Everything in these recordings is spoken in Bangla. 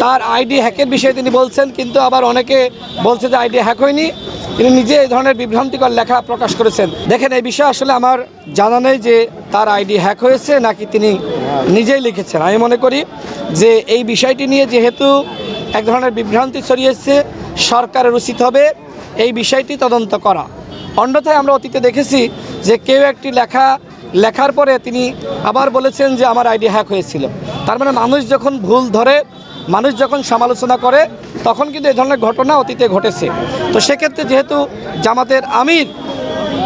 তার আইডি হ্যাকের বিষয়ে তিনি বলছেন, কিন্তু আবার অনেকে বলছে যে আইডি হ্যাক হয়নি, তিনি নিজে এই ধরনের বিভ্রান্তিকর লেখা প্রকাশ করেছেন। দেখেন, এই বিষয়ে আসলে আমার জানা নেই যে তার আইডি হ্যাক হয়েছে নাকি তিনি নিজেই লিখেছেন। আমি মনে করি যে এই বিষয়টি নিয়ে যেহেতু এক ধরনের বিভ্রান্তি ছড়িয়েছে, সরকারের উচিত হবে এই বিষয়টি তদন্ত করা। অন্যথায় আমরা অতীতে দেখেছি যে কেউ একটি লেখার পরে তিনি আবার বলেছেন যে আমার আইডি হ্যাক হয়েছিল। তার মানে মানুষ যখন ভুল ধরে, মানুষ যখন সমালোচনা করে, তখন কিন্তু এই ধরনের ঘটনা অতীতে ঘটেছে। তো সেক্ষেত্রে যেহেতু জামাতের আমির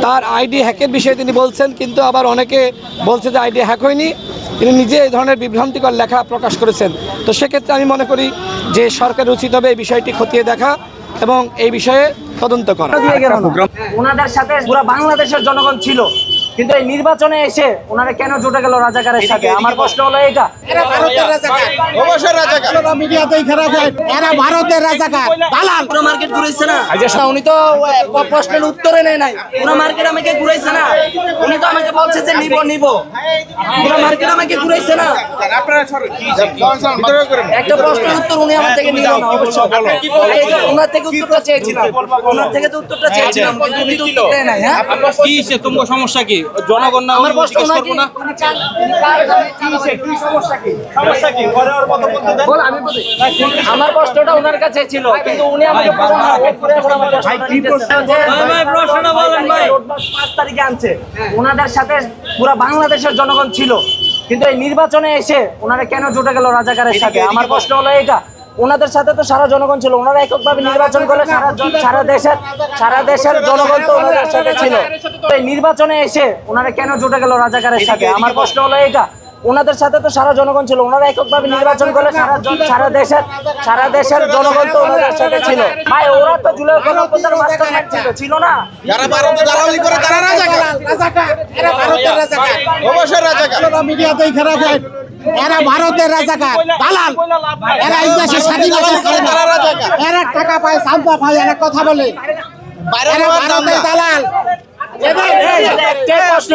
তার আইডি হ্যাকের বিষয়ে তিনি বলছেন, কিন্তু আবার অনেকে বলছে যে আইডি হ্যাক হয়নি, তিনি নিজে এই ধরনের বিভ্রান্তিকর লেখা প্রকাশ করেছেন। তো সেক্ষেত্রে আমি মনে করি যে সরকার উচিত হবে এই বিষয়টি খতিয়ে দেখা এবং এই বিষয়ে তদন্ত করা। ওনাদের সাথে পুরো বাংলাদেশের জনগণ ছিল, কিন্তু এই নির্বাচনে এসে ওনারা কেন জুটে গেল রাজাকারের সাথে? আমার প্রশ্ন হলো এটা। এরা ভারতের রাজাকার, অবশ্যই রাজাকার। আপনারা মিডিয়াতেই খারাপ হয়, এরা ভারতের রাজাকার, দালাল। পুরো মার্কেট ঘুরাইছে না, উনি তো প্রশ্নের উত্তরে নেয় নাই। পুরো মার্কেট আমাকে ঘুরাইছে না, উনি তো আমাকে বলছে যে নিব। পুরো মার্কেট আমাকে ঘুরাইছে না। একটা প্রশ্নের উত্তর উনি আমার থেকে নিল না। অবশ্যই ওনার থেকে উত্তরটা চেয়েছিলাম, ওনার থেকে তো উত্তরটা চেয়েছিলাম, কিন্তু উনি তো উত্তর দেয় নাই। হ্যাঁ, কি সে তোমার সমস্যা কি? জনগণ না আমার প্রশ্ন করব না? আমার প্রশ্নটা ওনার কাছে ছিল, কিন্তু উনি আমাকে প্রশ্নটা বলেন ভাই। 5 তারিখে আনছে, ওনাদের সাথে পুরো বাংলাদেশের জনগণ ছিল, কিন্তু এই নির্বাচনে এসে ওনারা কেন জুটে গেল রাজাকারের সাথে? আমার প্রশ্ন হলো এটা। ওনাদের সাথে তো সারা জনগণ ছিল, ওনারা এককভাবে নির্বাচন করলে সারা দেশের জনগণ তো ওনাদের সাথে ছিল। এই নির্বাচনে এসে ওনারা কেন জুটে গেল রাজাকারের সাথে? আমার প্রশ্ন হলো এটা। ওনাদের সাথে তো সারা জনগণ ছিল, ওনারা এককভাবে নির্বাচন করলে সারা দেশের জনগণ তো ওনাদের সাথে ছিল। ভাই, ওরা তো জুলাই গণঅভ্যুত্থানের মাস্টারমাইন্ড ছিল না? যারা ভারতে দালালি করে তারা রাজাকার, এরা ভারতের রাজাকার, অবশ্যই রাজাকার। আপনারা মিডিয়াতেই খারাপ হয়, এরা ভারতের রাজাকার, দালাল। এরা এই দেশে স্বাধীনতা করে না, এরা টাকা পায়, সান্তা পায়, এরা কথা বলে, এরা ভারতের দালাল। প্রশ্ন